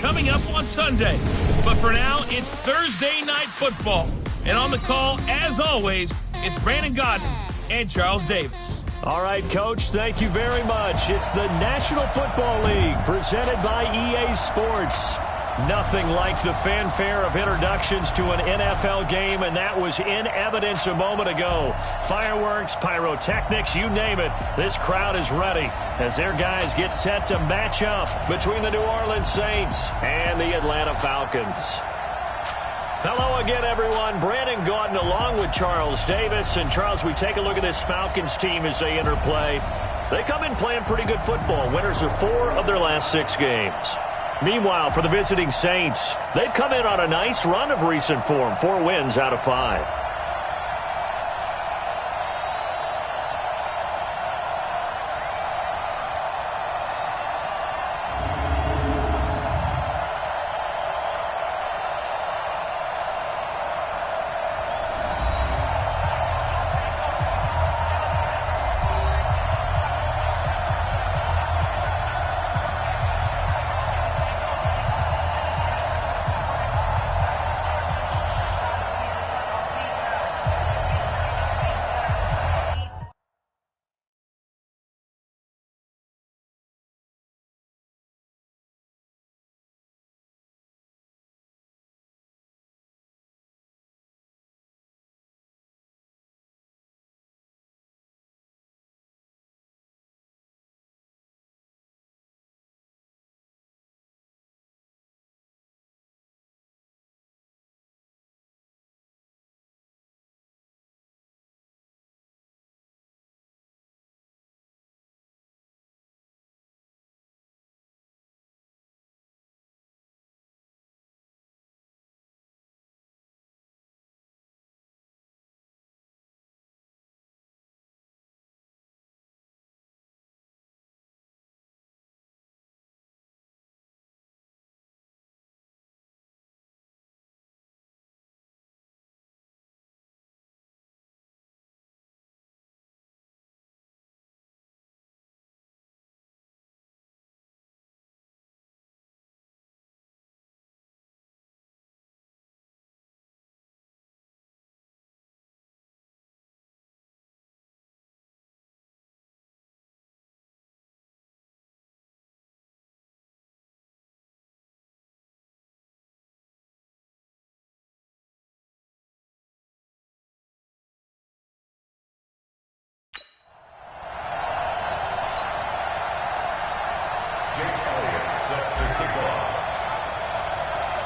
coming up on Sunday. But for now, it's Thursday Night Football. And on the call, as always, it's Brandon Godden and Charles Davis. All right, Coach, thank you very much. It's the National Football League presented by EA Sports. Nothing like the fanfare of introductions to an NFL game, and that was in evidence a moment ago. Fireworks, pyrotechnics, you name it. This crowd is ready as their guys get set to match up between the New Orleans Saints and the Atlanta Falcons. Hello again, everyone. Brandon Gaudin along with Charles Davis. And, Charles, we take a look at this Falcons team as they enter play. They come in playing pretty good football. Winners of 4 of their last 6 games. Meanwhile, for the visiting Saints, they've come in on a nice run of recent form. 4 wins out of 5.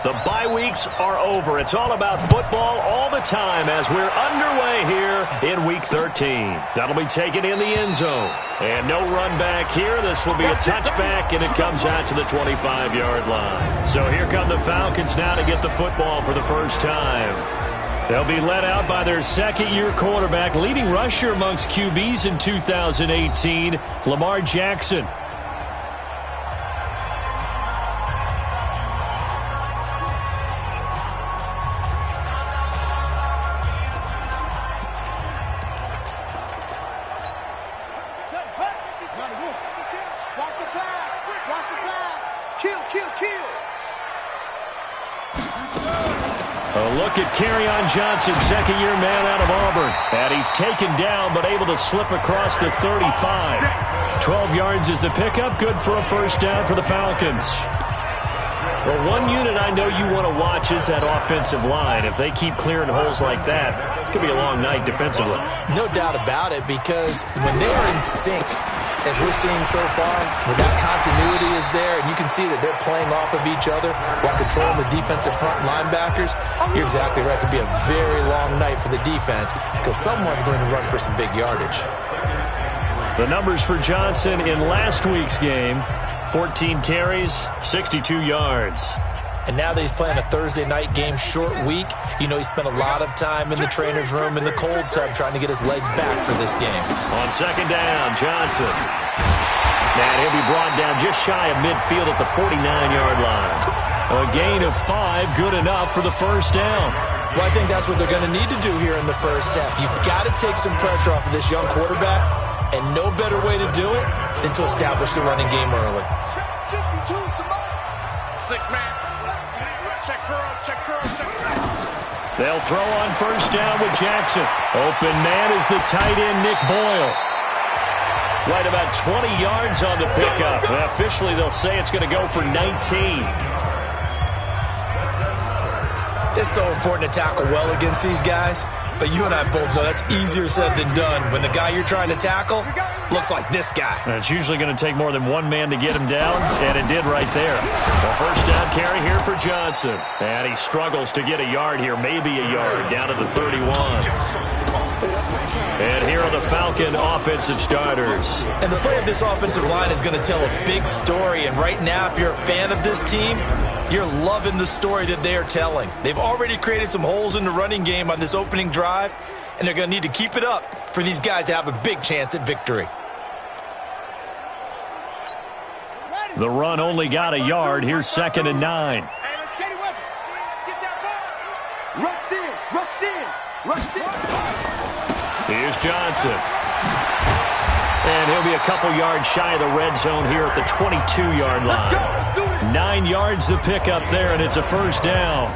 The bye weeks are over. It's all about football all the time as we're underway here in Week 13. That'll be taken in the end zone. And no run back here. This will be a touchback, and it comes out to the 25-yard line. So here come the Falcons now to get the football for the first time. They'll be led out by their second-year quarterback, leading rusher amongst QBs in 2018, Lamar Jackson. Johnson, second-year man out of Auburn. And he's taken down but able to slip across the 35. 12 yards is the pickup. Good for a first down for the Falcons. Well, one unit I know you want to watch is that offensive line. If they keep clearing holes like that, it could be a long night defensively. No doubt about it, because when they are in sync, as we're seeing so far, when that continuity is there, and you can see that they're playing off of each other while controlling the defensive front linebackers, you're exactly right. It could be a very long night for the defense because someone's going to run for some big yardage. The numbers for Johnson in last week's game, 14 carries, 62 yards. And now that he's playing a Thursday night game, short week, you know he spent a lot of time in the trainer's room in the cold tub trying to get his legs back for this game. On second down, Johnson. And he'll be brought down just shy of midfield at the 49-yard line. A gain of 5, good enough for the first down. Well, I think that's what they're going to need to do here in the first half. You've got to take some pressure off of this young quarterback, and no better way to do it than to establish the running game early. 6-man. Check curls, check curls, check curls. They'll throw on first down with Jackson. Open man is the tight end, Nick Boyle. Right about 20 yards on the pickup. And officially, they'll say it's going to go for 19. It's so important to tackle well against these guys. But you and I both know that's easier said than done when the guy you're trying to tackle looks like this guy. And it's usually going to take more than one man to get him down, and it did right there. The first down carry here for Johnson. And he struggles to get a yard here, maybe a yard, down to the 31. And here are the Falcon offensive starters. And the play of this offensive line is going to tell a big story. And right now, if you're a fan of this team, you're loving the story that they are telling. They've already created some holes in the running game on this opening drive, and they're going to need to keep it up for these guys to have a big chance at victory. The run only got a yard. Here's 2nd and 9. Rush in. Here's Johnson. And he'll be a couple yards shy of the red zone here at the 22-yard line. 9 yards to pick up there, and it's a first down.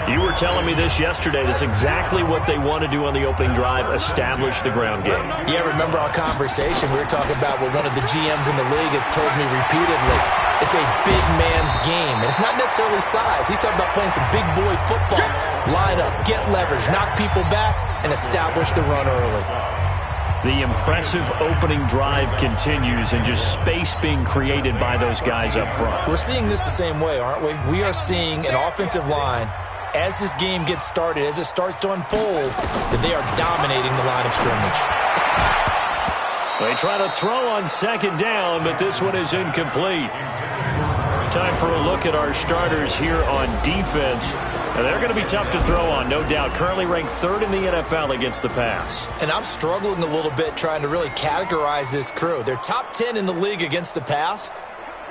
You were telling me this yesterday. That's exactly what they want to do on the opening drive, establish the ground game. Yeah, remember our conversation? We were talking about what one of the GMs in the league has told me repeatedly. It's a big man's game, and it's not necessarily size. He's talking about playing some big boy football. Line up, get leverage, knock people back, and establish the run early. The impressive opening drive continues and just space being created by those guys up front. We're seeing this the same way, aren't we? We are seeing an offensive line, as this game gets started, as it starts to unfold, that they are dominating the line of scrimmage. They try to throw on 2nd down, but this one is incomplete. Time for a look at our starters here on defense. And they're going to be tough to throw on, no doubt. Currently ranked 3rd in the NFL against the pass. And I'm struggling a little bit trying to really categorize this crew. They're top 10 in the league against the pass,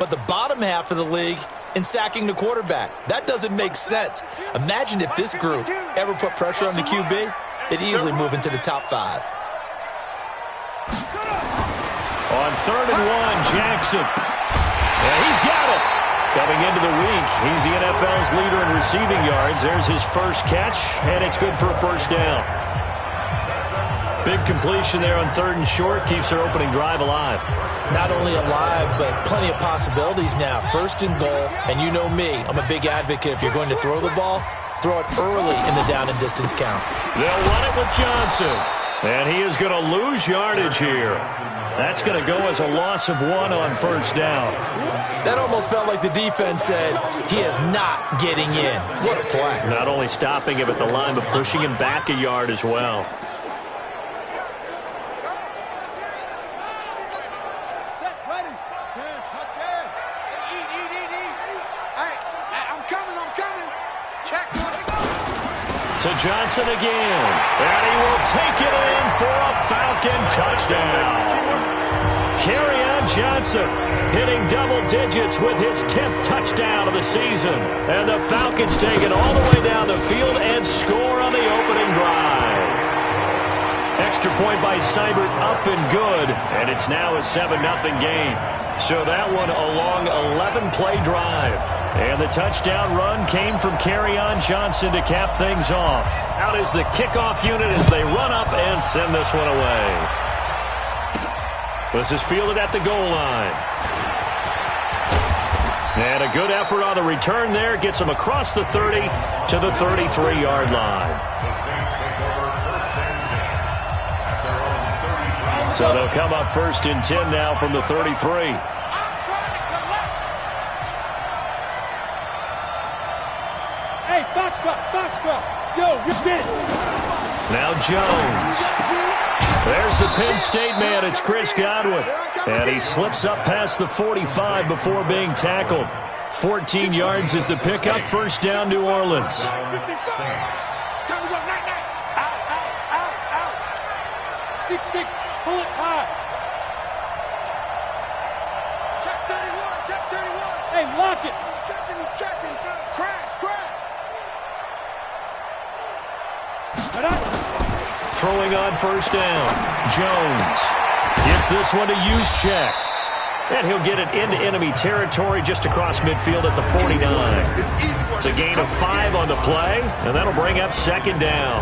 but the bottom half of the league in sacking the quarterback. That doesn't make sense. Imagine if this group ever put pressure on the QB, they'd easily move into the top 5. On 3rd and 1, Jackson. And he's got it. Coming into the week, he's the NFL's leader in receiving yards. There's his first catch, and it's good for a first down. Big completion there on 3rd and short. Keeps their opening drive alive. Not only alive, but plenty of possibilities now. 1st and goal, and you know me. I'm a big advocate. If you're going to throw the ball, throw it early in the down and distance count. They'll run it with Johnson. And he is going to lose yardage here. That's going to go as a loss of 1 on first down. That almost felt like the defense said, he is not getting in. What a play. Not only stopping him at the line, but pushing him back a yard as well. To Johnson again, and he will take it in for a Falcon touchdown. Kerryon Johnson hitting double digits with his 10th touchdown of the season. And the Falcons take it all the way down the field and score on the opening drive. Extra point by Seibert up and good, and it's now a 7-0 game. So that one a long 11-play drive. And the touchdown run came from Kerryon Johnson to cap things off. Out is the kickoff unit as they run up and send this one away. This is fielded at the goal line. And a good effort on the return there. Gets him across the 30 to the 33-yard line. So they'll come up 1st and 10 now from the 33. Hey, box drop. Yo, you're dead. Now Jones. There's the Penn State man. It's Chris Godwin. And he slips up past the 45 before being tackled. 14 yards is the pickup. First down, New Orleans. Six, pull it high. Check 31. Hey, lock it. He's checking. Crash. Throwing on first down. Jones gets this one to Juszczyk. And he'll get it into enemy territory just across midfield at the 49. It's a gain of 5 on the play, and that'll bring up second down.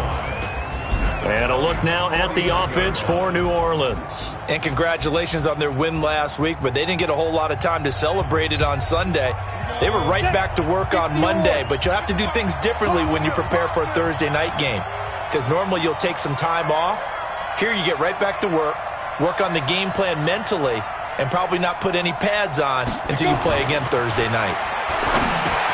And a look now at the offense for New Orleans. And congratulations on their win last week, but they didn't get a whole lot of time to celebrate it on Sunday. They were right back to work on Monday, but you'll have to do things differently when you prepare for a Thursday night game, because normally you'll take some time off. Here you get right back to work on the game plan mentally, and probably not put any pads on until you play again Thursday night.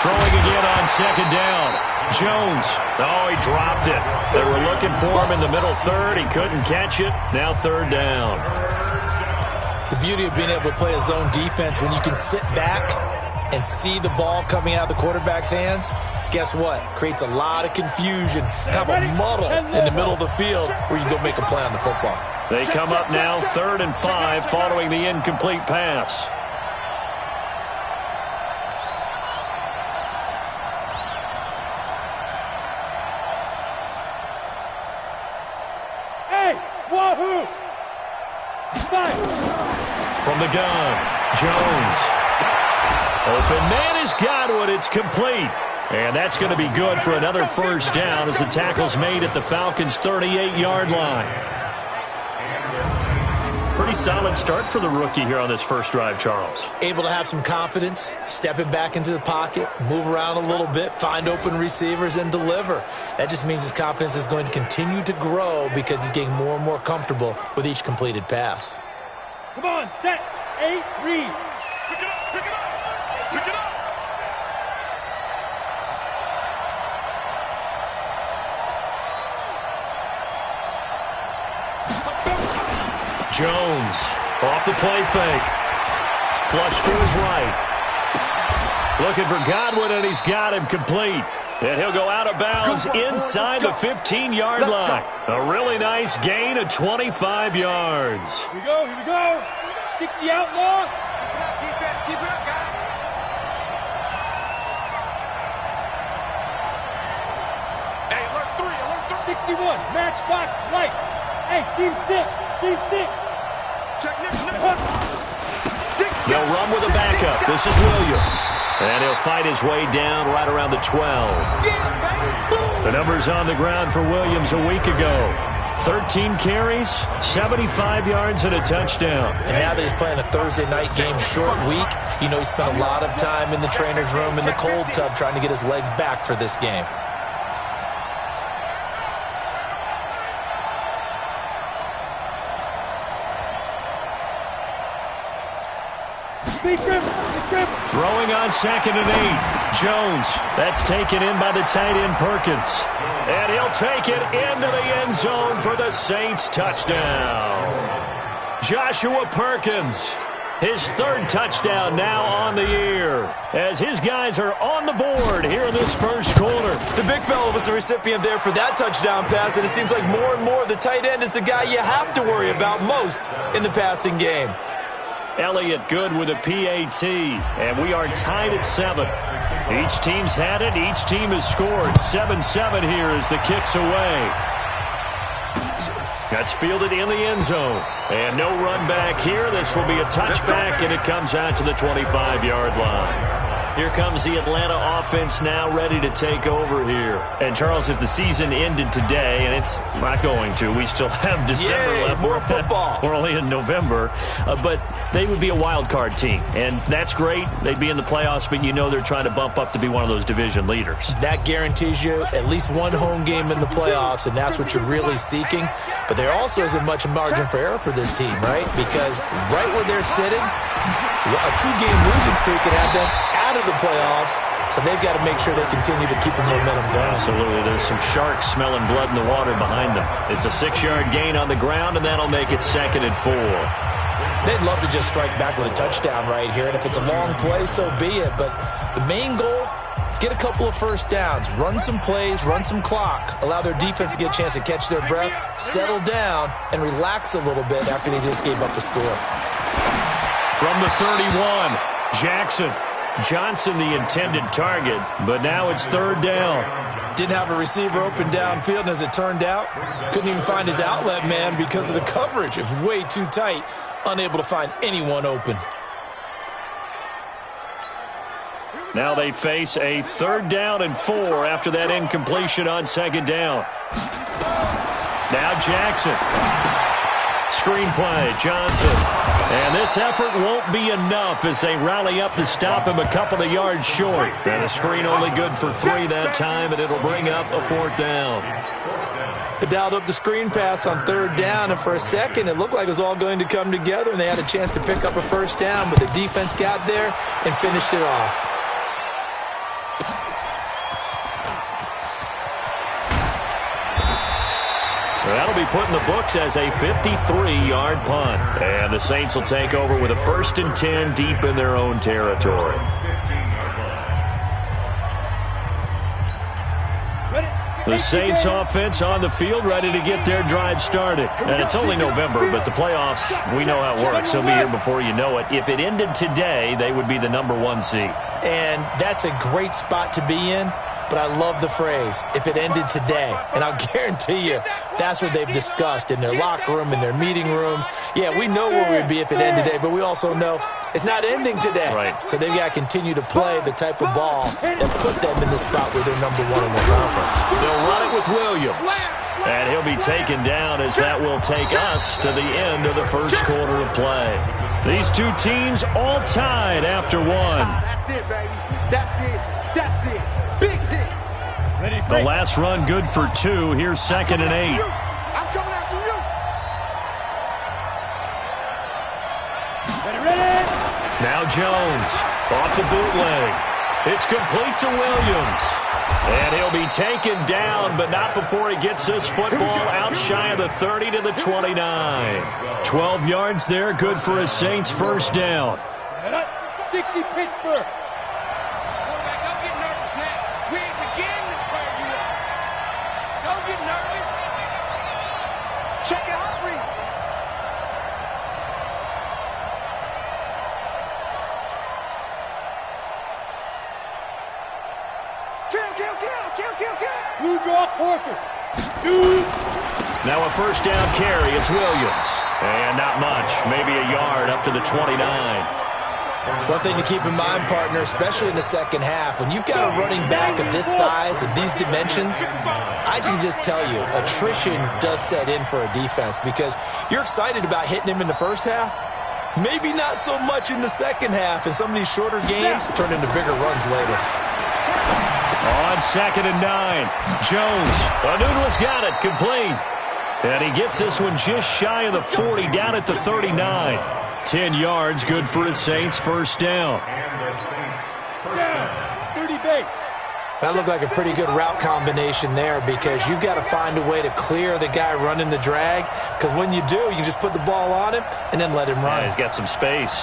Throwing again on second down. Jones. Oh, he dropped it. They were looking for him in the middle third. He couldn't catch it. Now third down. The beauty of being able to play a zone defense when you can sit back and see the ball coming out of the quarterback's hands, guess what? Creates a lot of confusion, kind of a muddle in the middle of the field where you go make a play on the football. They come up now 3rd and 5 following the incomplete pass. Hey, wahoo! From the gun, Jones. Open man is Godwin. It's complete. And that's going to be good for another first down as the tackle's made at the Falcons' 38-yard line. Pretty solid start for the rookie here on this first drive, Charles. Able to have some confidence, stepping back into the pocket, move around a little bit, find open receivers, and deliver. That just means his confidence is going to continue to grow because he's getting more and more comfortable with each completed pass. Come on, set, 8, read. Pick it up, pick it up, pick it up. Jones off the play fake. Flush to his right. Looking for Godwin, and he's got him complete. And he'll go out of bounds inside the 15-yard line. A really nice gain of 25 yards. Here we go, here we go. 60 outlaw. Defense, keep it up, guys. Hey, alert 3, alert 3. 61, matchbox, lights. Hey, seam 6, seam 6. Check this. They'll run with a backup. This is Williams. And he'll fight his way down right around the 12. The numbers on the ground for Williams a week ago. 13 carries, 75 yards, and a touchdown. And now that he's playing a Thursday night game, short week, you know he spent a lot of time in the trainer's room in the cold tub trying to get his legs back for this game. Throwing on 2nd and 8. Jones. That's taken in by the tight end Perkins. And he'll take it into the end zone for the Saints touchdown. Joshua Perkins. His 3rd touchdown now on the year as his guys are on the board here in this first quarter. The big fella was the recipient there for that touchdown pass, and it seems like more and more the tight end is the guy you have to worry about most in the passing game. Elliott good with a PAT, and we are tied at 7. Each team's had it. Each team has scored. 7-7 here as the kick's away. That's fielded in the end zone. And no run back here. This will be a touchback, and it comes out to the 25-yard line. Here comes the Atlanta offense now ready to take over here. And, Charles, if the season ended today, and it's not going to, we still have December left. More football. We're only in November. But they would be a wild card team. And that's great. They'd be in the playoffs, but you know they're trying to bump up to be one of those division leaders. That guarantees you at least one home game in the playoffs, and that's what you're really seeking. But there also isn't much margin for error for this team, right? Because right where they're sitting, a 2-game losing streak could have them out of the playoffs, so they've got to make sure they continue to keep the momentum going. Absolutely. There's some sharks smelling blood in the water behind them. It's a 6-yard gain on the ground, and that'll make it 2nd and 4. They'd love to just strike back with a touchdown right here, and if it's a long play, so be it. But the main goal, get a couple of first downs, run some plays, run some clock, allow their defense to get a chance to catch their breath, settle down, and relax a little bit after they just gave up a score. From the 31, Jackson. Johnson the intended target, but now it's 3rd down. Didn't have a receiver open downfield, and as it turned out, couldn't even find his outlet man because of the coverage. It was way too tight, unable to find anyone open. Now they face a 3rd down and 4 after that incompletion on 2nd down. Now Jackson. Screen play, Johnson. And this effort won't be enough as they rally up to stop him a couple of yards short. And a screen only good for 3 that time, and it'll bring up a 4th down. They dialed up the screen pass on 3rd down, and for a second it looked like it was all going to come together, and they had a chance to pick up a 1st down, but the defense got there and finished it off. That'll be put in the books as a 53-yard punt. And the Saints will take over with a 1st and 10 deep in their own territory. The Saints offense on the field ready to get their drive started. And it's only November, but the playoffs, we know how it works. They'll be here before you know it. If it ended today, they would be the number 1 seed. And that's a great spot to be in. But I love the phrase, if it ended today. And I'll guarantee you, that's what they've discussed in their locker room, in their meeting rooms. Yeah, we know where we'd be if it ended today, but we also know it's not ending today. Right. So they've got to continue to play the type of ball that put them in the spot where they're number 1 in their conference. They'll run it with Williams. And he'll be taken down as that will take us to the end of the first quarter of play. These two teams all tied after 1. That's it, baby. That's it. That's it. Big hit. The last run good for 2. Here's 2nd and 8. I'm coming after you. Ready. Now Jones off the bootleg. It's complete to Williams. And he'll be taken down, but not before he gets this football out shy of the 30 to the 29. 12 yards there, good for a Saints 1st down. 60 Pittsburgh. Check your heart rate. Kill. Blue draw Corker. Shoot. Now a 1st down carry, it's Williams. And not much, maybe a yard up to the 29. One thing to keep in mind, partner, especially in the second half, when you've got a running back of this size, of these dimensions, I can just tell you, attrition does set in for a defense because you're excited about hitting him in the first half. Maybe not so much in the second half, and some of these shorter gains turn into bigger runs later. On 2nd and 9, Jones. Anudla's got it, complete. And he gets this one just shy of the 40, down at the 39. 10 yards, good for his Saints 1st down. 30 base. That looked like a pretty good route combination there because you've got to find a way to clear the guy running the drag because when you do, you just put the ball on him and then let him run. Yeah, he's got some space.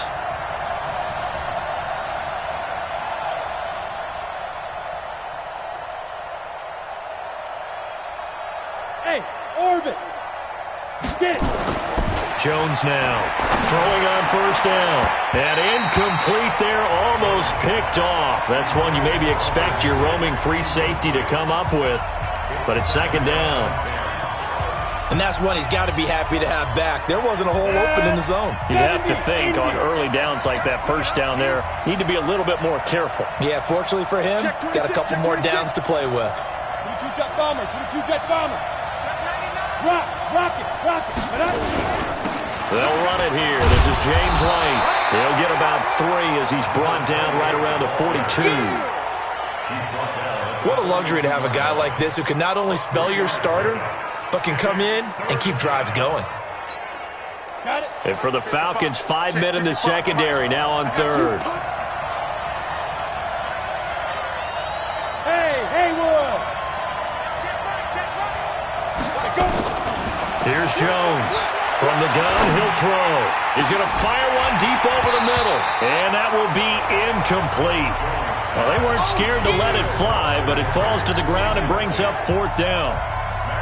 Hey, orbit. Get it. Jones now throwing on 1st down. And incomplete there, almost picked off. That's one you maybe expect your roaming free safety to come up with. But it's 2nd down. And that's one he's got to be happy to have back. There wasn't a hole open in the zone. You'd have to think on early downs like that 1st down there, need to be a little bit more careful. Yeah, fortunately for him, got a couple more downs to play with. 22 jet bombers. 22 jet bombers. Rocket. They'll run it here. This is James White. He'll get about 3 as he's brought down right around the 42. What a luxury to have a guy like this who can not only spell your starter, but can come in and keep drives going. Got it. And for the Falcons, 5 men in the secondary, now on 3rd. Hey, Haywood. Go. Here's Jones. From the gun, he'll throw. He's going to fire one deep over the middle. And that will be incomplete. Well, they weren't scared to let it fly, but it falls to the ground and brings up 4th down.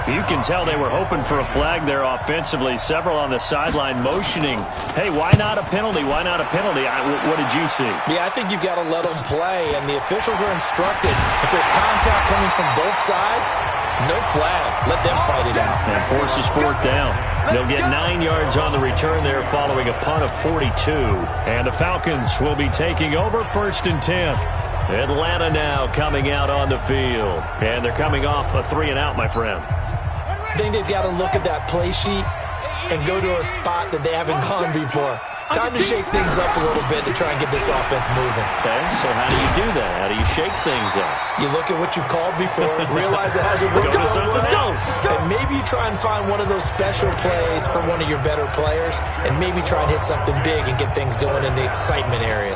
You can tell they were hoping for a flag there offensively. Several on the sideline motioning. Hey, why not a penalty? Why not a penalty? What did you see? Yeah, I think you've got to let them play, and the officials are instructed. If there's contact coming from both sides, no flag. Let them fight it out. And forces 4th down. They'll get 9 yards on the return there following a punt of 42. And the Falcons will be taking over 1st and 10. Atlanta now coming out on the field. And they're coming off a 3-and-out, my friend. I think they've got to look at that play sheet and go to a spot that they haven't gone before. Time to shake things up a little bit to try and get this offense moving. Okay, so how do you do that? How do you shake things up? You look at what you've called before, realize it hasn't worked Go to something else. and maybe you try and find one of those special plays for one of your better players, and maybe try and hit something big and get things going in the excitement area.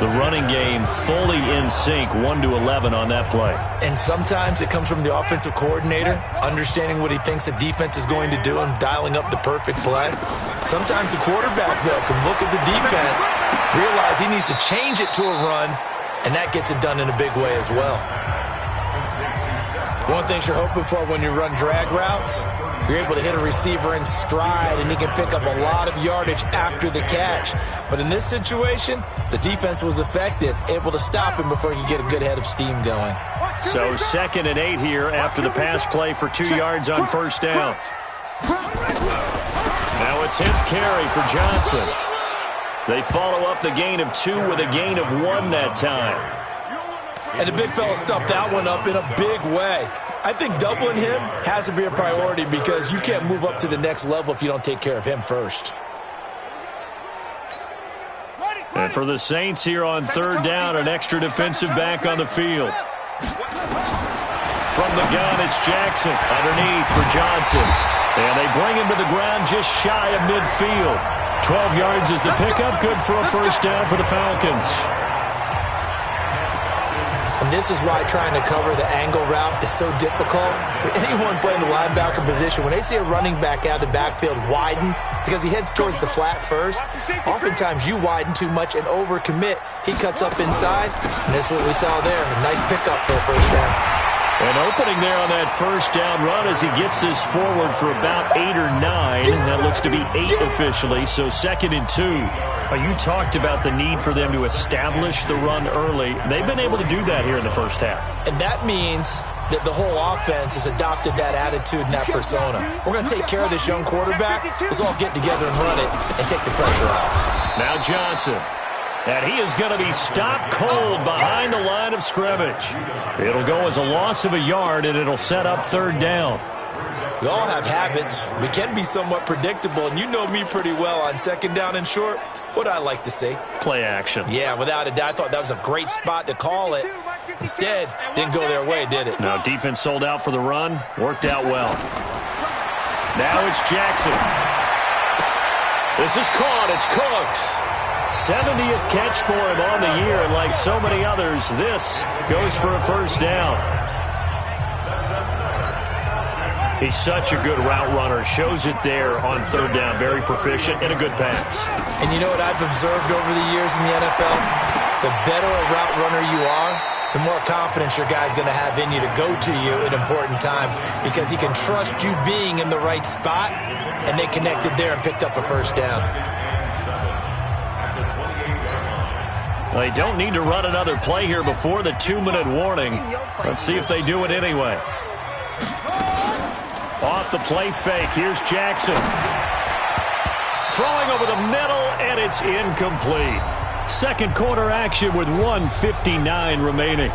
The running game fully in sync, 1-11 on that play. And sometimes it comes from the offensive coordinator, understanding what he thinks the defense is going to do and dialing up the perfect play. Sometimes the quarterback, though, can look at the defense, realize he needs to change it to a run, and that gets it done in a big way as well. One thing you're hoping for when you run drag routes, you're able to hit a receiver in stride, and he can pick up a lot of yardage after the catch. But in this situation, the defense was effective, able to stop him before he could get a good head of steam going. So 2nd and 8 here after the pass play for 2 yards on first down. Now a 10th carry for Johnson. They follow up the gain of 2 with a gain of 1 that time. And the big fella stuffed that one up in a big way. I think doubling him has to be a priority because you can't move up to the next level if you don't take care of him first. And for the Saints here on 3rd down, an extra defensive back on the field. From the gun, it's Jackson underneath for Johnson. And they bring him to the ground just shy of midfield. 12 yards is the pickup, good for a first down for the Falcons. And this is why trying to cover the angle route is so difficult. Anyone playing the linebacker position, when they see a running back out of the backfield widen, because he heads towards the flat first, oftentimes you widen too much and overcommit. He cuts up inside, and that's what we saw there. A nice pickup for a first down. An opening there on that first down run as he gets this forward for about 8 or 9. That looks to be 8 officially, so 2nd and 2. You talked about the need for them to establish the run early. They've been able to do that here in the first half. And that means that the whole offense has adopted that attitude and that persona. We're going to take care of this young quarterback. Let's all get together and run it and take the pressure off. Now Johnson. And he is going to be stopped cold behind the line of scrimmage. It'll go as a loss of a yard, and it'll set up 3rd down. We all have habits. We can be somewhat predictable, and you know me pretty well on 2nd down and short. What I like to see? Play action. Yeah, without a doubt. I thought that was a great spot to call it. Instead, didn't go their way, did it? Now defense sold out for the run. Worked out well. Now it's Jackson. This is caught. It's Cooks. 70th catch for him on the year, and like so many others, this goes for a first down. He's such a good route runner. Shows it there on 3rd down. Very proficient and a good pass. And you know what I've observed over the years in the NFL? The better a route runner you are, the more confidence your guy's going to have in you to go to you at important times because he can trust you being in the right spot, and they connected there and picked up a first down. They don't need to run another play here before the 2-minute warning. Let's see if they do it anyway. Off the play fake, here's Jackson. Throwing over the middle, and it's incomplete. 2nd quarter action with 1:59 remaining.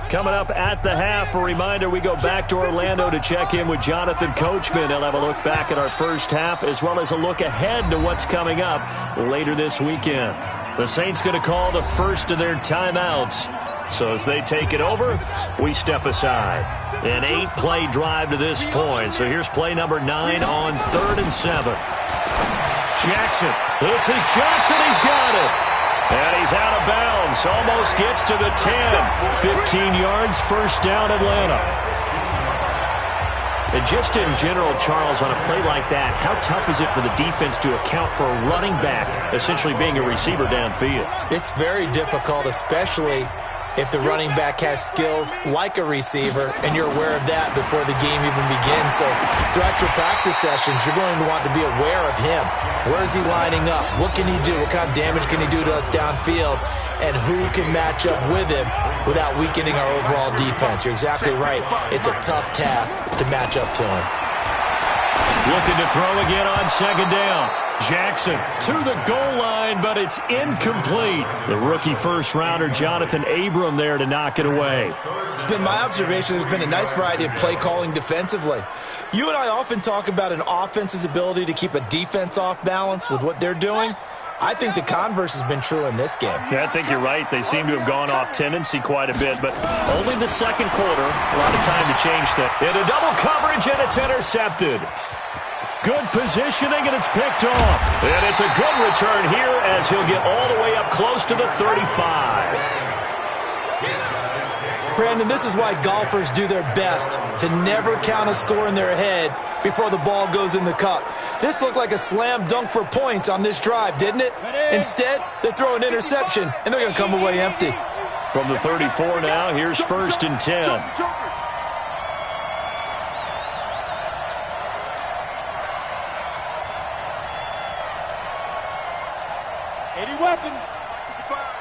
Coming up at the half, a reminder, we go back to Orlando to check in with Jonathan Coachman. He'll have a look back at our first half as well as a look ahead to what's coming up later this weekend. The Saints going to call the first of their timeouts. So as they take it over, we step aside. An 8-play drive to this point. So here's play number 9 on 3rd and 7. Jackson. This is Johnson. He's got it. And he's out of bounds. Almost gets to the 10. 15 yards, first down, Atlanta. And just in general, Charles, on a play like that, how tough is it for the defense to account for a running back essentially being a receiver downfield? It's very difficult, especially if the running back has skills like a receiver, and you're aware of that before the game even begins. So throughout your practice sessions, you're going to want to be aware of him. Where is he lining up? What can he do? What kind of damage can he do to us downfield? And who can match up with him without weakening our overall defense? You're exactly right. It's a tough task to match up to him. Looking to throw again on second down. Jackson to the goal line, but it's incomplete. The rookie first-rounder, Jonathan Abram, there to knock it away. It's been my observation there's been a nice variety of play calling defensively. You and I often talk about an offense's ability to keep a defense off balance with what they're doing. I think the converse has been true in this game. Yeah, I think you're right. They seem to have gone off tendency quite a bit, but only the second quarter. A lot of time to change that. Into double coverage, and it's intercepted. Good positioning, and it's picked off. And it's a good return here as he'll get all the way up close to the 35. Brandon, this is why golfers do their best to never count a score in their head before the ball goes in the cup. This looked like a slam dunk for points on this drive, didn't it? Instead, they throw an interception, and they're going to come away empty. From the 34 now, here's 1st and 10. 80 weapon.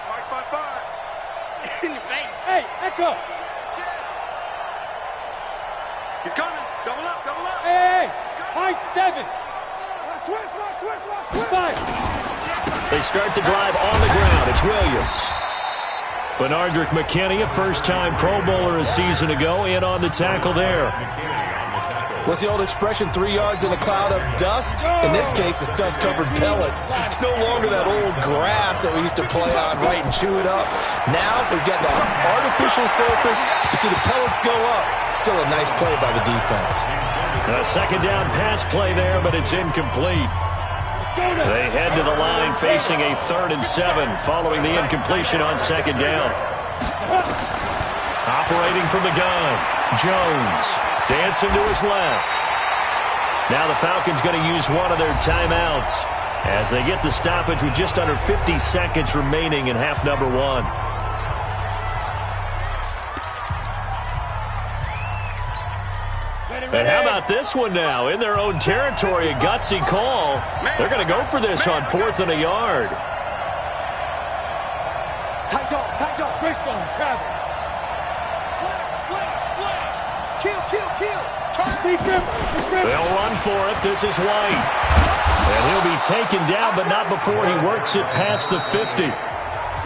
Mike 5-5. In your face. Hey, echo. He's coming. Double up, double up. Hey, high 7. Switch. 5. They start the drive on the ground. It's Williams. Benardrick McKinney, a first-time Pro Bowler a season ago, in on the tackle there. What's the old expression, 3 yards in a cloud of dust? In this case, it's dust-covered pellets. It's no longer that old grass that we used to play on, right, and chew it up. Now we've got that artificial surface. You see the pellets go up. Still a nice play by the defense. A second down pass play there, but it's incomplete. They head to the line facing a 3rd and 7 following the incompletion on second down. Operating from the gun, Jones. Dancing to his left. Now the Falcons going to use one of their timeouts as they get the stoppage with just under 50 seconds remaining in half number 1. And how about this one now? In their own territory, a gutsy call. They're going to go for this on 4th and a yard. Tight dog, Greystone, travel. Slam. Kill. They'll run for it. This is White. And he'll be taken down, but not before he works it past the 50.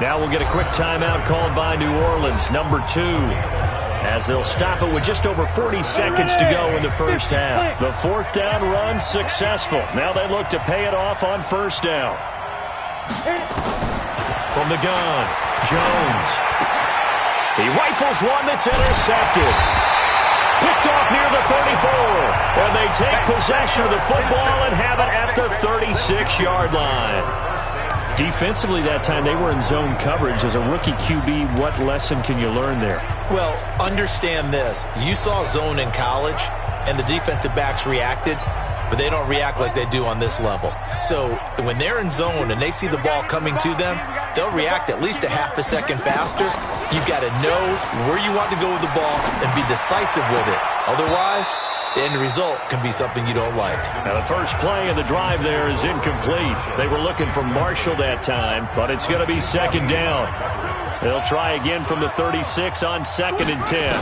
Now we'll get a quick timeout called by New Orleans, number 2. As they'll stop it with just over 40 seconds to go in the first half. The 4th down run successful. Now they look to pay it off on 1st down. From the gun, Jones. He rifles one that's intercepted. Picked off near the 34. And they take possession of the football and have it at the 36-yard line. Defensively that time, they were in zone coverage. As a rookie QB, what lesson can you learn there? Well, understand this. You saw zone in college, and the defensive backs reacted, but they don't react like they do on this level. So when they're in zone and they see the ball coming to them, they'll react at least a half a second faster. You've got to know where you want to go with the ball and be decisive with it. Otherwise, the end result can be something you don't like. Now, the first play of the drive there is incomplete. They were looking for Marshall that time, but it's going to be 2nd down. They'll try again from the 36 on 2nd and 10.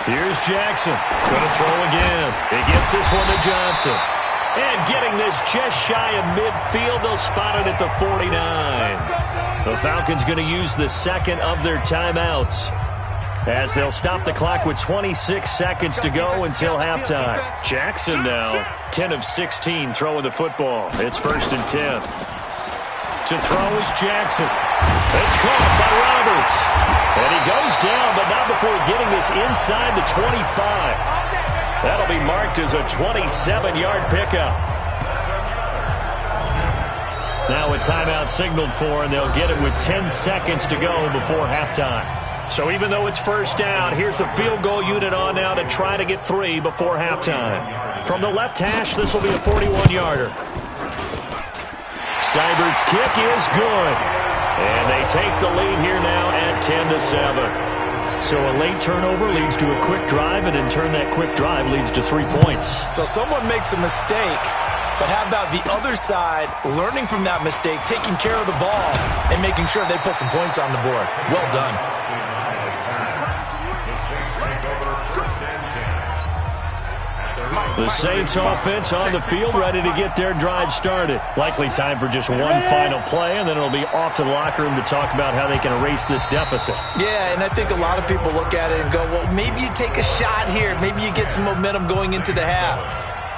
Here's Jackson. Going to throw again. He gets this one to Johnson. And getting this just shy of midfield, they'll spot it at the 49. The Falcons going to use the second of their timeouts, as they'll stop the clock with 26 seconds to go until halftime. Jackson now, 10 of 16 throwing the football. It's 1st and 10. To throw is Jackson. It's caught by Roberts. And he goes down, but not before getting this inside the 25. That'll be marked as a 27-yard pickup. Now a timeout signaled for, and they'll get it with 10 seconds to go before halftime. So even though it's 1st down, here's the field goal unit on now to try to get 3 before halftime. From the left hash, this will be a 41-yarder. Seibert's kick is good. And they take the lead here now at 10-7. So a late turnover leads to a quick drive, and in turn that quick drive leads to 3 points. So someone makes a mistake, but how about the other side learning from that mistake, taking care of the ball, and making sure they put some points on the board? Well done. The Saints offense on the field, ready to get their drive started. Likely time for just one final play, and then it'll be off to the locker room to talk about how they can erase this deficit. Yeah, and I think a lot of people look at it and go, well, maybe you take a shot here. Maybe you get some momentum going into the half.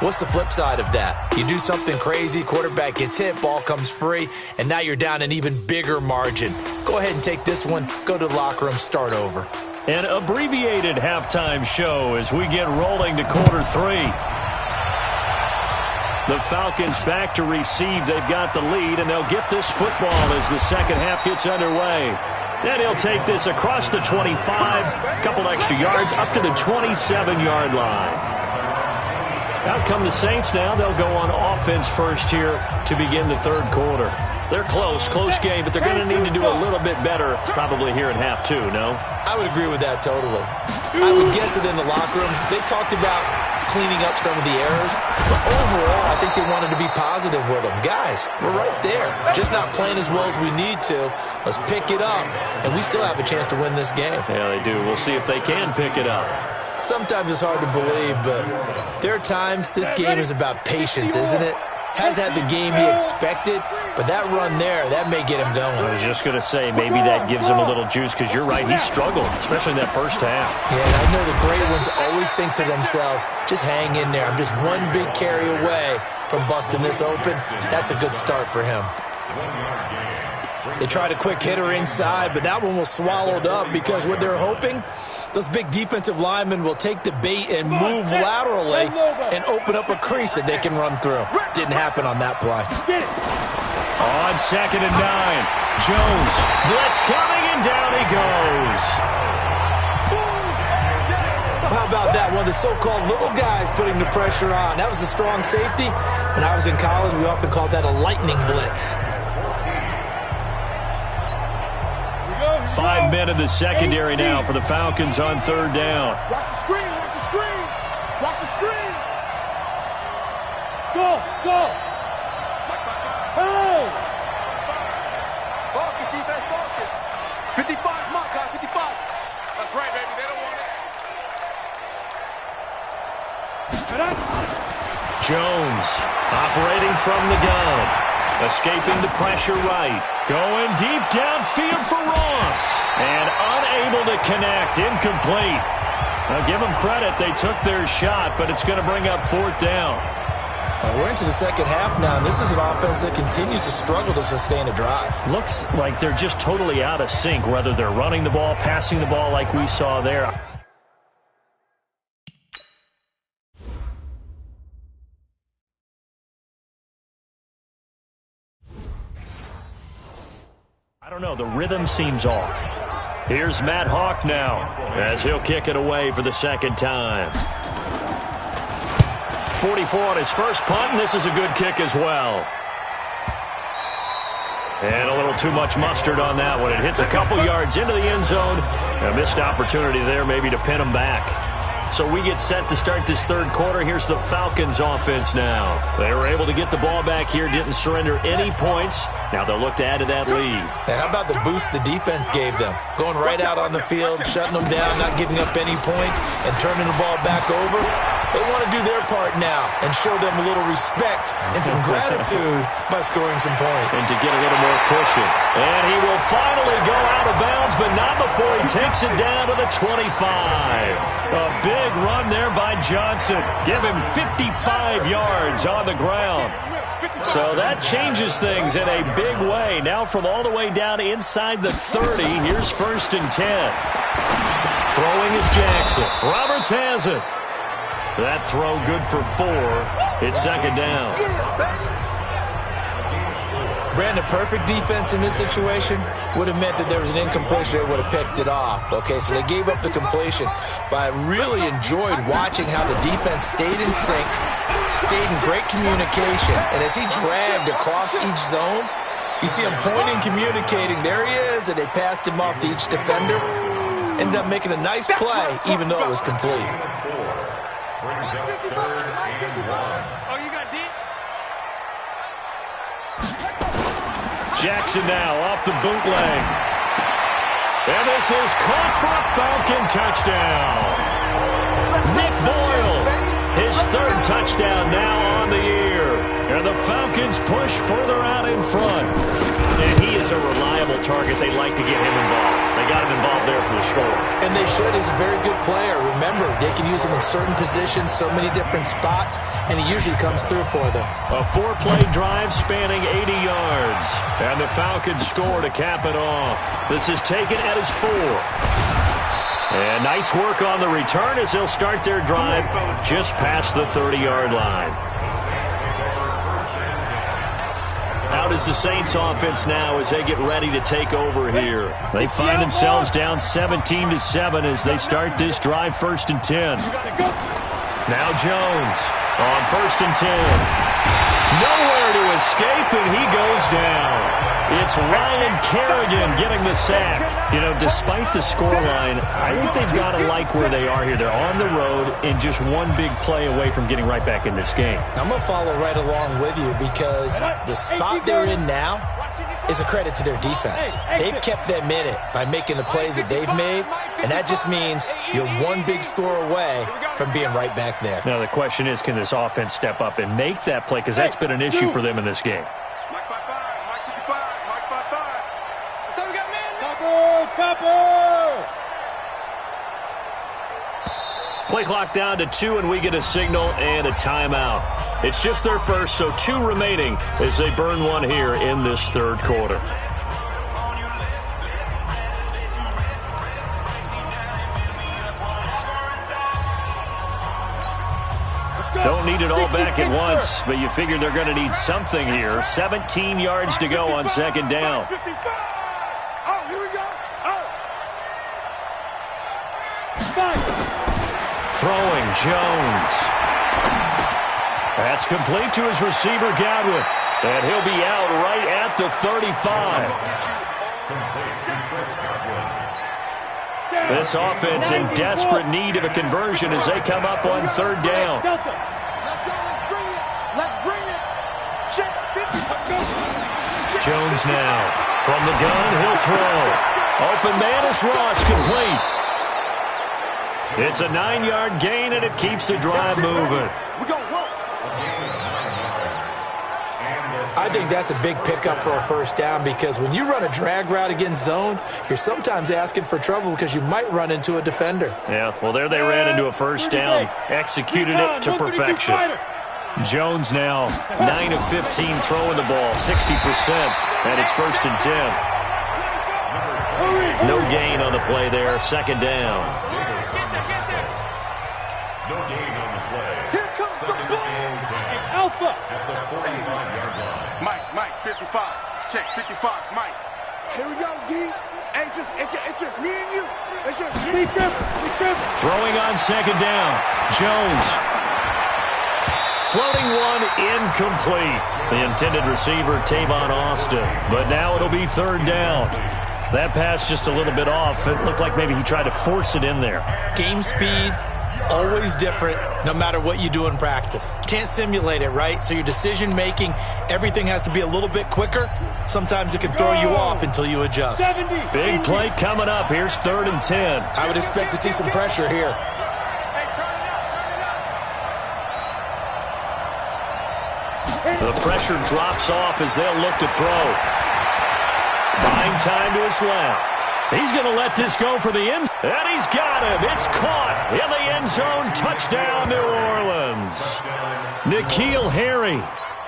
What's the flip side of that? You do something crazy, quarterback gets hit, ball comes free, and now you're down an even bigger margin. Go ahead and take this one, go to the locker room, start over. An abbreviated halftime show as we get rolling to quarter 3. The Falcons back to receive. They've got the lead, and they'll get this football as the second half gets underway. Then he'll take this across the 25, a couple extra yards, up to the 27-yard line. Out come the Saints now. They'll go on offense first here to begin the third quarter. They're close game, but they're going to need to do a little bit better probably here in half 2, no? I would agree with that totally. I would guess that in the locker room, they talked about cleaning up some of the errors, but overall, I think they wanted to be positive with them. Guys, we're right there. Just not playing as well as we need to. Let's pick it up, and we still have a chance to win this game. Yeah, they do. We'll see if they can pick it up. Sometimes it's hard to believe, but there are times this game is about patience, isn't it? Has had the game he expected, but that run there, that may get him going. I was just going to say, maybe that gives him a little juice, because you're right, he struggled, especially in that first half. Yeah, and I know the great ones always think to themselves, just hang in there. I'm just one big carry away from busting this open. That's a good start for him. They tried a quick hitter inside, but that one was swallowed up because what they're hoping, those big defensive linemen will take the bait and move laterally and open up a crease that they can run through. Didn't happen on that play. On 2nd and 9, Jones, blitz coming, and down he goes. How about that? One of the so-called little guys putting the pressure on. That was the strong safety. When I was in college, we often called that a lightning blitz. 5 men in the secondary now for the Falcons on 3rd down. Watch the screen, watch the screen. Watch the screen. Go. Hey! Focus, defense, focus. 55, mark guy, 55. That's right, baby. They don't want it. Jones operating from the gun. Escaping the pressure right. Going deep downfield for Ross. And unable to connect. Incomplete. Now give them credit. They took their shot, but it's going to bring up 4th down. We're into the second half now, and this is an offense that continues to struggle to sustain a drive. Looks like they're just totally out of sync, whether they're running the ball, passing the ball like we saw there. I don't know, the rhythm seems off. Here's Matt Hawk now as he'll kick it away for the second time. 44 on his first punt, and this is a good kick as well. And a little too much mustard on that one. It hits a couple yards into the end zone. A missed opportunity there maybe to pin him back. So we get set to start this third quarter. Here's the Falcons offense now. They were able to get the ball back here, didn't surrender any points. Now they'll look to add to that lead. Now, how about the boost the defense gave them? Going right out on the field, shutting them down, not giving up any points, and turning the ball back over. They want to do their part now and show them a little respect and some gratitude by scoring some points. And to get a little more pushing. And he will finally go out of bounds, but not before he takes it down to the 25. A big run there by Johnson. Give him 55 yards on the ground. So that changes things in a big way. Now from all the way down inside the 30, here's 1st and 10. Throwing is Jackson. Roberts has it. That throw good for 4. It's 2nd down. Brandon, perfect defense in this situation would have meant that there was an incompletion. They would have picked it off. Okay, so they gave up the completion. But I really enjoyed watching how the defense stayed in sync, stayed in great communication. And as he dragged across each zone, You see him pointing, communicating. There he is, and they passed him off to each defender. Ended up making a nice play, even though it was complete. Oh, you got deep? Jackson now off the bootleg. And this is caught for a Falcon touchdown. Nick Boyle, his third touchdown now on the year. And the Falcons push further out in front. And he is a reliable target. They like to get him involved. They got him involved there for the score. And they should. He's a very good player. Remember, they can use him in certain positions, so many different spots, and he usually comes through for them. A 4-play drive spanning 80 yards. And the Falcons score to cap it off. This is taken at his 4. And nice work on the return as they'll start their drive just past the 30-yard line. How does the Saints offense now as they get ready to take over here? They find themselves down 17-7 as they start this drive 1st and 10. Now Jones on 1st and 10. Nowhere to escape, and he goes down. It's Ryan Kerrigan getting the sack. You know, despite the scoreline, I think they've got to like where they are here. They're on the road and just one big play away from getting right back in this game. I'm going to follow right along with you because the spot they're in now is a credit to their defense. They've kept them in it by making the plays that they've made, and that just means you're one big score away from being right back there. Now the question is, can this offense step up and make that play? Because that's been an issue for them in this game. Mike 5-5, Mike 55, Mike 5-5. So we got man. Topper! Play clock down to 2, and we get a signal and a timeout. It's just their first, so 2 remaining as they burn one here in this third quarter. Don't need it all back at once, but you figure they're going to need something here. 17 yards to go on 2nd down. Oh, here we go. Oh. Throwing, Jones. That's complete to his receiver, Godwin. And he'll be out right at the 35. This offense in desperate need of a conversion as they come up on 3rd down. Let's go. Let's bring it. Check. 50. Jones now. From the gun, he'll throw. Open man is Ross, complete. It's a 9-yard gain, and it keeps the drive moving. We go work. I think that's a big pickup for a 1st down because when you run a drag route against zone, you're sometimes asking for trouble because you might run into a defender. Yeah, well, there they ran into a 1st down. Executed it to perfection. Jones now 9 of 15 throwing the ball, 60%, and it's 1st and 10. No gain on the play there, 2nd down. No gain on the play. Here comes the ball. Alpha. At the 45-yard line. Mike, 55. Check, 55, Mike. Here we go, D. Hey, it's just me and you. It's just me. Throwing on 2nd down. Jones. Floating one, incomplete. The intended receiver, Tavon Austin. But now it'll be 3rd down. That pass just a little bit off. It looked like maybe he tried to force it in there. Game speed, always different, no matter what you do in practice. Can't simulate it, right? So your decision-making, everything has to be a little bit quicker. Sometimes it can throw you off until you adjust. 70. Big play coming up. Here's 3rd and 10. I would expect to see some pressure here. The pressure drops off as they'll look to throw. Buying time to his left. He's going to let this go for the end. And he's got him. It's caught in the end zone. Touchdown, New Orleans. N'Keal Harry.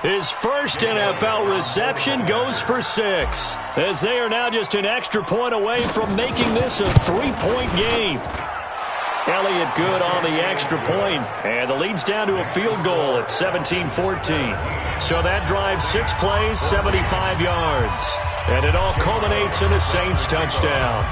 His first NFL reception goes for 6. As they are now just an extra point away from making this a 3-point game. Elliott good on the extra point, and the lead's down to a field goal at 17-14. So that drives 6 plays, 75 yards. And it all culminates in a Saints touchdown.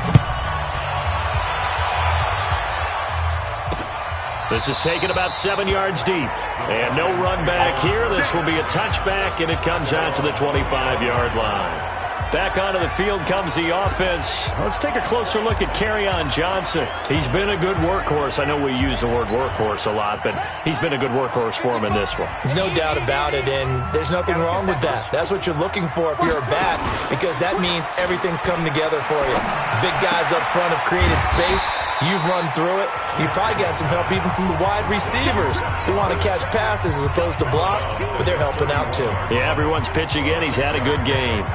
This is taken about 7 yards deep. And no run back here. This will be a touchback, and it comes out to the 25-yard line. Back onto the field comes the offense. Let's take a closer look at Kerryon Johnson. He's been a good workhorse. I know we use the word workhorse a lot, but he's been a good workhorse for him in this one. No doubt about it, and there's nothing wrong with that. That's what you're looking for if you're a back, because that means everything's coming together for you. Big guys up front have created space. You've run through it. You've probably got some help even from the wide receivers who want to catch passes as opposed to block, but they're helping out too. Yeah, everyone's pitching in. He's had a good game.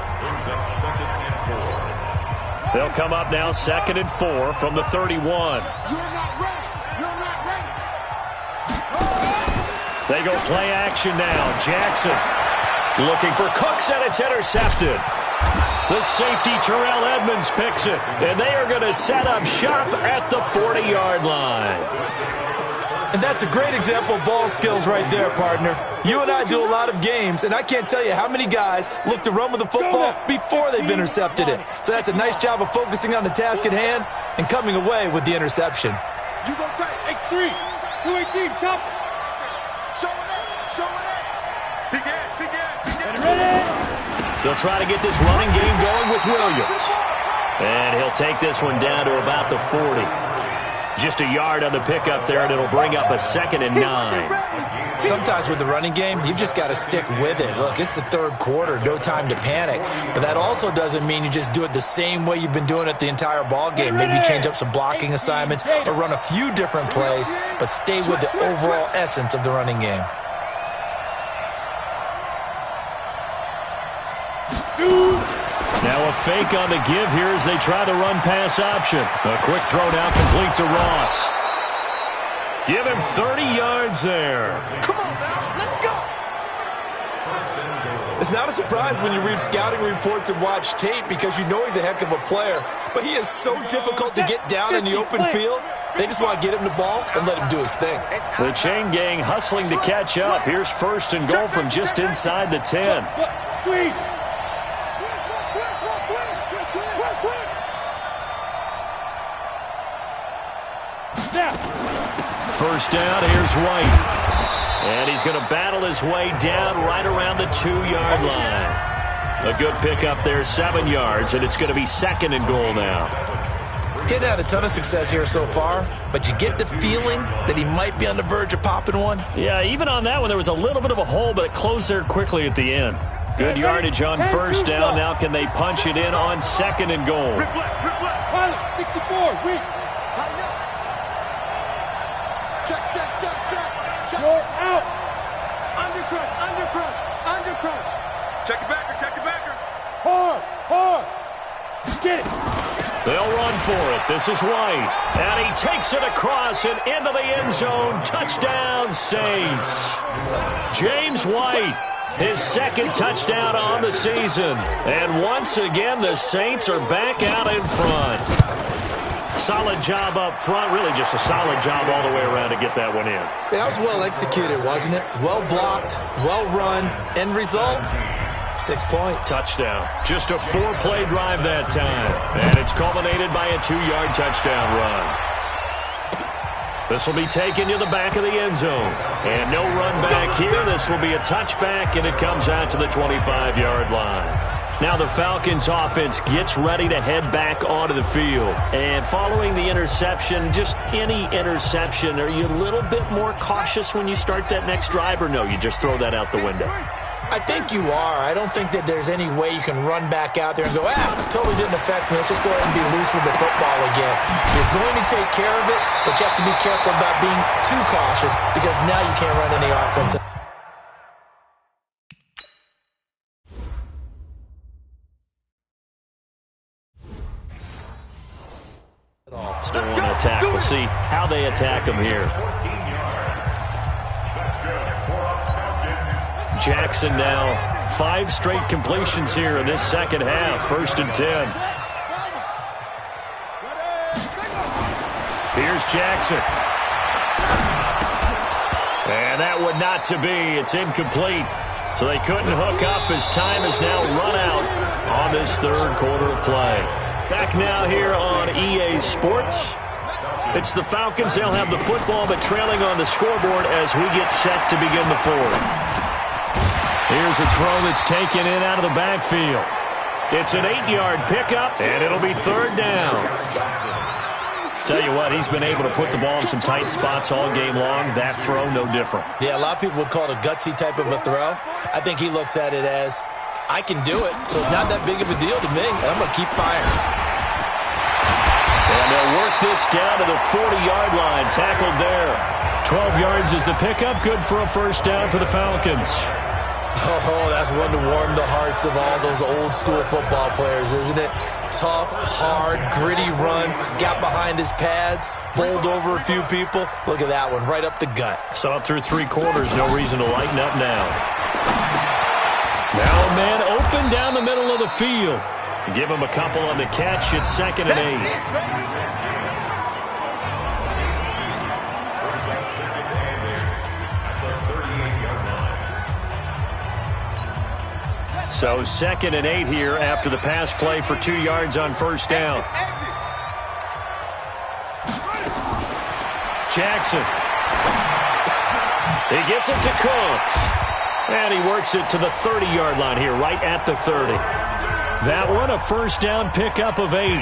They'll come up now 2nd and 4 from the 31. You're not ready. You're not ready. They go play action now. Jackson looking for Cooks, and it's intercepted. The safety, Terrell Edmonds, picks it, and they are going to set up shop at the 40-yard line. And that's a great example of ball skills right there, partner. You and I do a lot of games, and I can't tell you how many guys look to run with the football before they've intercepted it. So that's a nice job of focusing on the task at hand and coming away with the interception. You gonna take X3, 218, chop. Show it up, show it up. Begin. Ready? They'll try to get this running game going with Williams. And he'll take this one down to about the 40. Just a yard on the pickup there, and it'll bring up a 2nd and 9. Sometimes with the running game, you've just got to stick with it. Look, it's the 3rd quarter, no time to panic. But that also doesn't mean you just do it the same way you've been doing it the entire ball game. Maybe change up some blocking assignments or run a few different plays, but stay with the overall essence of the running game. Now a fake on the give here as they try the run-pass option. A quick throw now complete to Ross. Give him 30 yards there. Come on now, let's go. It's not a surprise when you read scouting reports and watch tape because you know he's a heck of a player. But he is so difficult to get down in the open field. They just want to get him the ball and let him do his thing. The chain gang hustling to catch up. Here's 1st and goal from just inside the 10. First down, here's White. And he's going to battle his way down right around the 2-yard line. A good pickup there, 7 yards, and it's going to be 2nd and goal now. Getting had a ton of success here so far, but you get the feeling that he might be on the verge of popping one. Yeah, even on that one, there was a little bit of a hole, but it closed there quickly at the end. Good yardage on 1st down. Now can they punch it in on 2nd and goal? 64, weak. Short out. Undercrunch. Check it backer. Hard. Get it. They'll run for it. This is White. And he takes it across and into the end zone. Touchdown, Saints. James White, his 2nd touchdown on the season. And once again, the Saints are back out in front. Solid job up front, really just a solid job all the way around to get that one in. That was well executed, wasn't it? Well blocked, well run, end result, 6 points. Touchdown. Just a 4-play drive that time. And it's culminated by a 2-yard touchdown run. This will be taken to the back of the end zone. And no run back here. This will be a touchback, and it comes out to the 25-yard line. Now the Falcons offense gets ready to head back onto the field. And following the interception, just any interception, are you a little bit more cautious when you start that next drive, or no, you just throw that out the window? I think you are. I don't think that there's any way you can run back out there and go, totally didn't affect me. Let's just go ahead and be loose with the football again. You're going to take care of it, but you have to be careful about being too cautious because now you can't run any offense. Still on attack. We'll see how they attack him here. Jackson now 5 straight completions here in this second half. 1st and 10. Here's Jackson. And that would not to be. It's incomplete. So they couldn't hook up as time has now run out on this 3rd quarter of play. Back now here on EA Sports. It's the Falcons. They'll have the football, but trailing on the scoreboard as we get set to begin the fourth. Here's a throw that's taken in out of the backfield. It's an 8-yard pickup, and it'll be third down. Tell you what, he's been able to put the ball in some tight spots all game long. That throw, no different. Yeah, a lot of people would call it a gutsy type of a throw. I think he looks at it as, I can do it, so it's not that big of a deal to me, and I'm going to keep firing. And they'll work this down to the 40-yard line, tackled there. 12 yards is the pickup, good for a first down for the Falcons. Oh, that's one to warm the hearts of all those old-school football players, isn't it? Tough, hard, gritty run, got behind his pads, bowled over a few people. Look at that one, right up the gut. So up through 3 quarters, no reason to lighten up now. Now a man open down the middle of the field. Give him a couple on the catch. It's 2nd and 8. So 2nd and 8 here after the pass play for 2 yards on first down. Jackson. He gets it to Cooks. And he works it to the 30-yard line here, right at the 30. That one, a first down pickup of 8.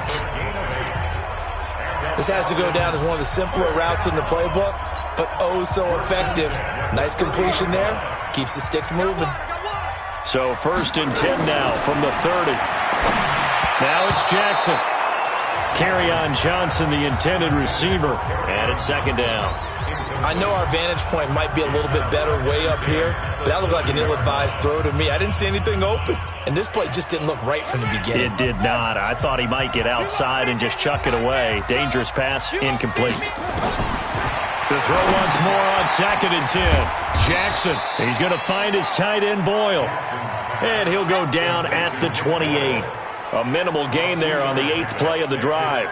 This has to go down as one of the simpler routes in the playbook, but oh so effective. Nice completion there. Keeps the sticks moving. So 1st and 10 now from the 30. Now it's Jackson. Kerryon Johnson, the intended receiver. And it's 2nd down. I know our vantage point might be a little bit better way up here, but that looked like an ill-advised throw to me. I didn't see anything open, and this play just didn't look right from the beginning. It did not. I thought he might get outside and just chuck it away. Dangerous pass, incomplete. To throw once more on 2nd and 10. Jackson, he's going to find his tight end Boyle. And he'll go down at the 28. A minimal gain there on the 8th play of the drive.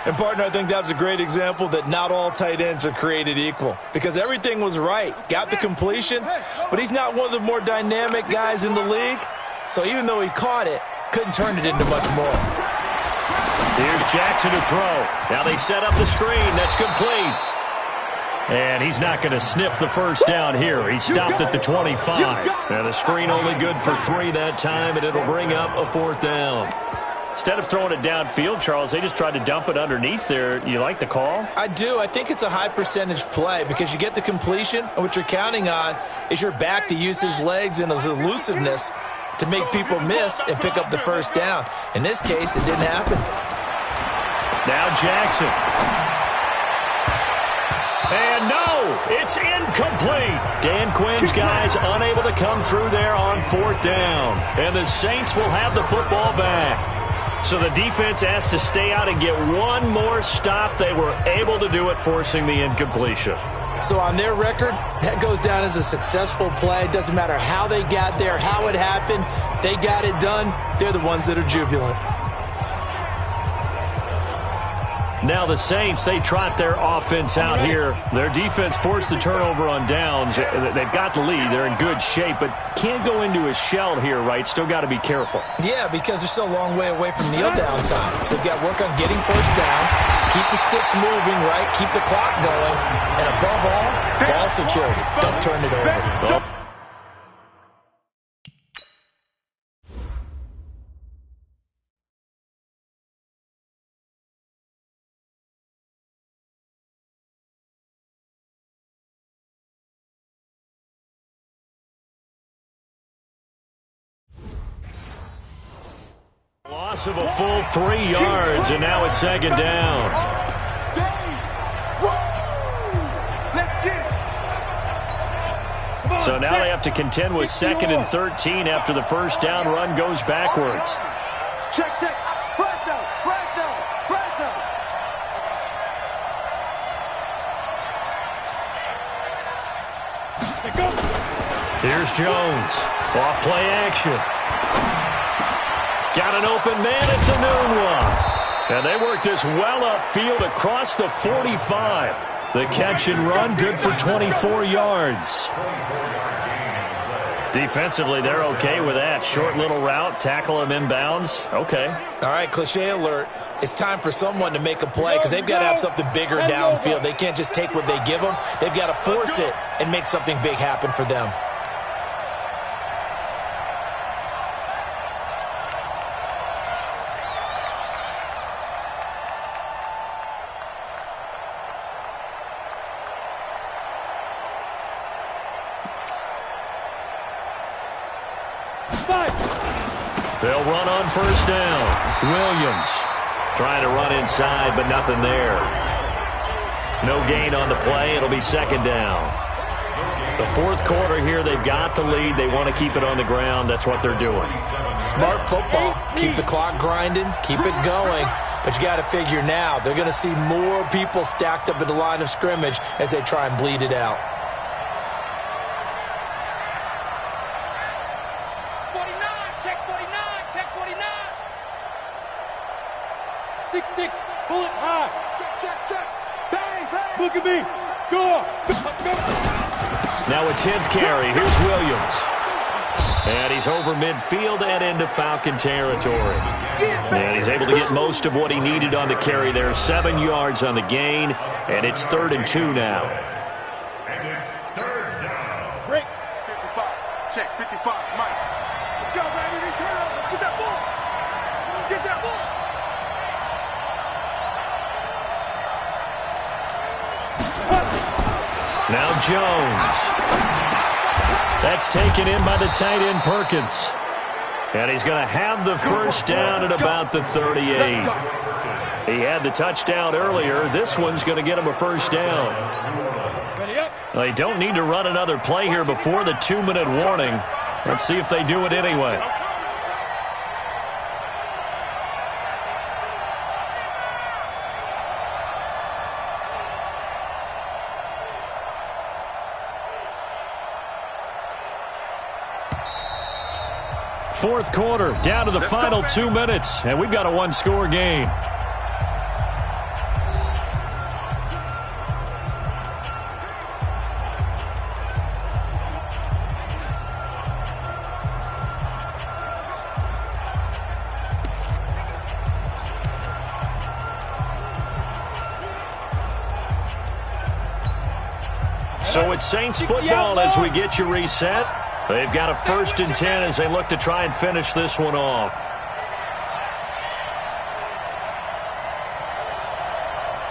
And, partner, I think that was a great example that not all tight ends are created equal, because everything was right. Got the completion, but he's not one of the more dynamic guys in the league. So even though he caught it, couldn't turn it into much more. Here's Jackson to throw. Now they set up the screen. That's complete. And he's not going to sniff the first down here. He stopped at the 25. Now the screen only good for 3 that time, and it'll bring up a 4th down. Instead of throwing it downfield, Charles, they just tried to dump it underneath there. You like the call? I do. I think it's a high-percentage play because you get the completion, and what you're counting on is your back to use his legs and his elusiveness to make people miss and pick up the first down. In this case, it didn't happen. Now Jackson. And no, it's incomplete. Dan Quinn's guys unable to come through there on 4th down. And the Saints will have the football back. So the defense has to stay out and get one more stop. They were able to do it, forcing the incompletion. So on their record, that goes down as a successful play. Doesn't matter how they got there, how it happened. They got it done. They're the ones that are jubilant. Now the Saints, they trot their offense out here. Their defense forced the turnover on downs. They've got the lead. They're in good shape, but can't go into a shell here, right? Still got to be careful. Yeah, because they're still a long way away from kneel down time. So they've got to work on getting first downs, keep the sticks moving, right? Keep the clock going. And above all, ball security. Don't turn it over. Oh. Loss of a full 3 yards, and now it's 2nd down. So now they have to contend with 2nd and 13 after the first down run goes backwards. Check. Flag down. Here's Jones. Off play action. Got an open man. It's a noon one. And they work this well upfield across the 45. The catch and run good for 24 yards. Defensively, they're okay with that. Short little route, tackle him inbounds. Okay. All right, cliche alert. It's time for someone to make a play because they've got to have something bigger downfield. They can't just take what they give them. They've got to force it and make something big happen for them. They'll run on first down. Williams trying to run inside, but nothing there. No gain on the play. It'll be second down. The fourth quarter here, they've got the lead. They want to keep it on the ground. That's what they're doing. Smart football. Keep the clock grinding. Keep it going. But you got to figure now, they're going to see more people stacked up at the line of scrimmage as they try and bleed it out. 6'6", pull it high. Check. Bang. Look at me. Go. Now a 10th carry. Here's Williams. And he's over midfield and into Falcon territory. And he's able to get most of what he needed on the carry there. 7 yards on the gain. And it's 3rd and 2 now. And it's 3rd down. Break. 55. Check. 55. Mike. Let's go, baby. Turn over. Get that ball. Get that ball. Now Jones. That's taken in by the tight end Perkins. And he's going to have the first down at about the 38. He had the touchdown earlier. This one's going to get him a first down. They don't need to run another play here before the 2-minute warning. Let's see if they do it anyway. Fourth quarter, down to the final 2 minutes, and we've got a one-score game. So it's Saints football as we get you reset. They've got a 1st and 10 as they look to try and finish this one off.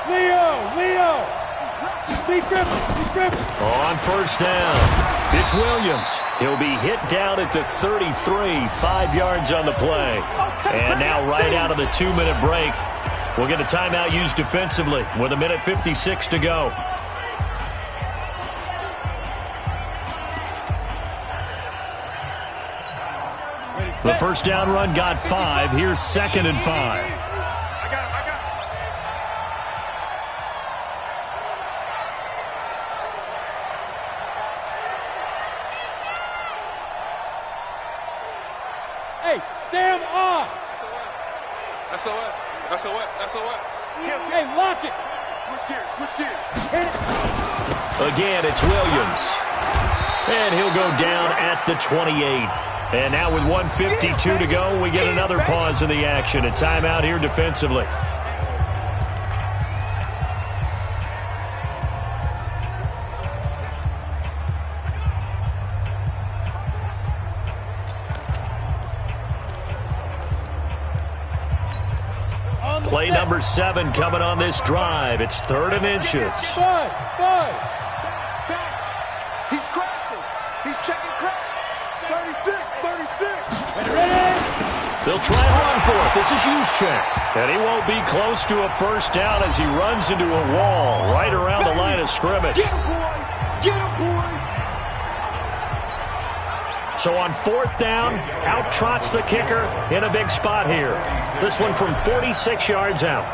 Leo. Defense. On first down, it's Williams. He'll be hit down at the 33, 5 yards on the play. And now right out of the 2-minute break, we'll get a timeout used defensively with 1:56 to go. The first down run got 5. Here's 2nd and 5. I got him. Hey, Sam on. SOS. Hey, lock it. Switch gears. Again, it's Williams. And he'll go down at the 28. And now with 1:52 to go, we get another pause in the action. A timeout here defensively. Play number 7 coming on this drive. It's 3rd and inches. Five. He's crashing. He's checking crash. 36. They'll try and run for it. This is Juszczyk. And he won't be close to a first down as he runs into a wall right around the line of scrimmage. Get him, boys. So on 4th down, out trots the kicker in a big spot here. This one from 46 yards out.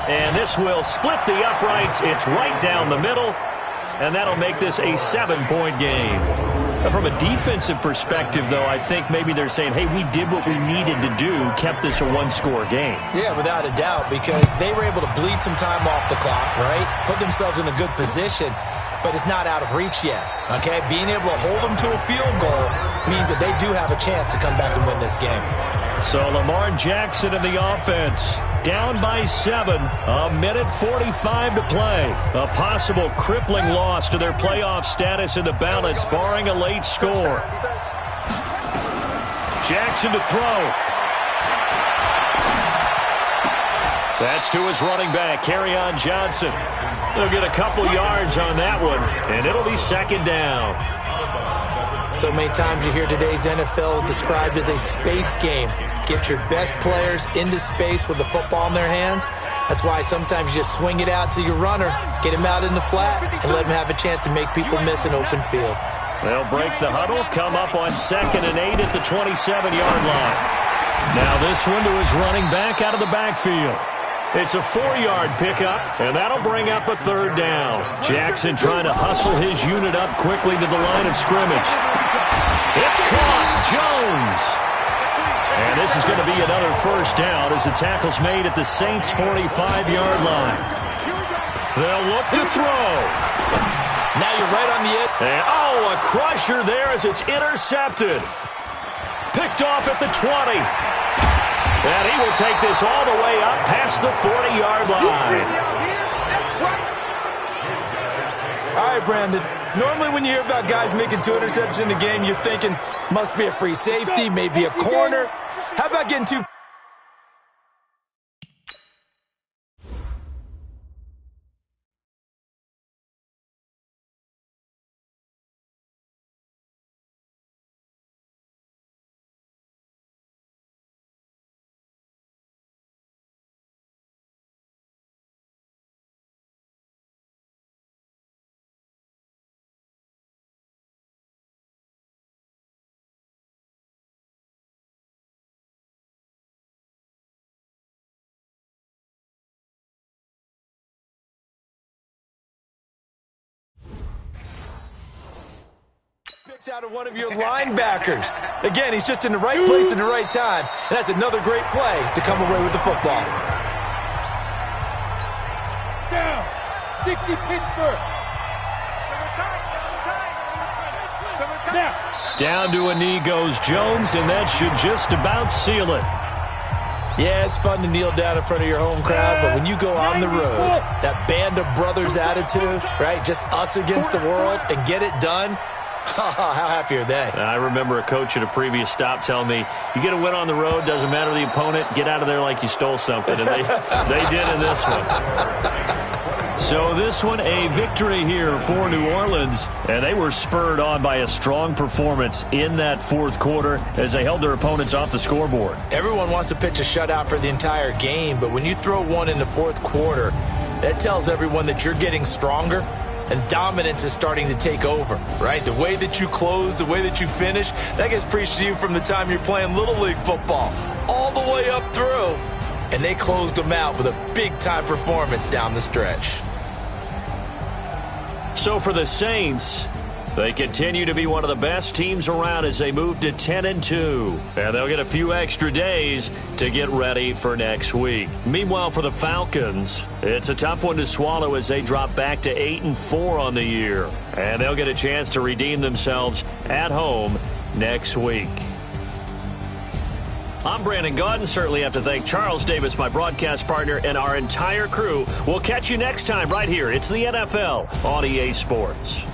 And this will split the uprights. It's right down the middle. And that'll make this a 7-point game. From a defensive perspective, though, I think maybe they're saying, hey, we did what we needed to do, kept this a one-score game. Yeah, without a doubt, because they were able to bleed some time off the clock, right? Put themselves in a good position. but it's not out of reach yet, okay? Being able to hold them to a field goal means that they do have a chance to come back and win this game. So Lamar Jackson in the offense, down by 7, a minute 45 to play. A possible crippling loss to their playoff status in the balance, barring a late score. Jackson to throw. That's to his running back, Kerryon Johnson. They'll get a couple yards on that one, and it'll be second down. So many times you hear today's NFL described as a space game. Get your best players into space with the football in their hands. That's why sometimes you just swing it out to your runner, get him out in the flat, and let him have a chance to make people miss an open field. They'll break the huddle, come up on 2nd and 8 at the 27-yard line. Now this one to his running back out of the backfield. It's a 4-yard pickup, and that'll bring up a 3rd down. Jackson trying to hustle his unit up quickly to the line of scrimmage. It's caught. Jones. And this is going to be another 1st down as the tackle's made at the Saints' 45-yard line. They'll look to throw. Now you're right on the edge. And, a crusher there as it's intercepted. Picked off at the 20. And he will take this all the way up past the 40-yard line. All right, Brandon. Normally when you hear about guys making 2 interceptions in the game, you're thinking must be a free safety, maybe a corner. How about getting 2? Out of one of your linebackers. Again, he's just in the right place at the right time, and that's another great play to come away with the football. Down. 60 Pittsburgh. Now. Down to a knee goes Jones, and that should just about seal it. Yeah, it's fun to kneel down in front of your home crowd, but when you go on the road, that band of brothers attitude, right, just us against the world, and get it done, how happy are they? I remember a coach at a previous stop telling me, you get a win on the road, doesn't matter the opponent, get out of there like you stole something. And they did in this one. So this one, a victory here for New Orleans. And they were spurred on by a strong performance in that 4th quarter as they held their opponents off the scoreboard. Everyone wants to pitch a shutout for the entire game, but when you throw one in the 4th quarter, that tells everyone that you're getting stronger. And dominance is starting to take over, right? The way that you close, the way that you finish, that gets preached to you from the time you're playing Little League football all the way up through. And they closed them out with a big-time performance down the stretch. So for the Saints, they continue to be one of the best teams around as they move to 10-2. And they'll get a few extra days to get ready for next week. Meanwhile, for the Falcons, it's a tough one to swallow as they drop back to 8-4 on the year. And they'll get a chance to redeem themselves at home next week. I'm Brandon Gaudin. Certainly have to thank Charles Davis, my broadcast partner, and our entire crew. We'll catch you next time right here. It's the NFL on EA Sports.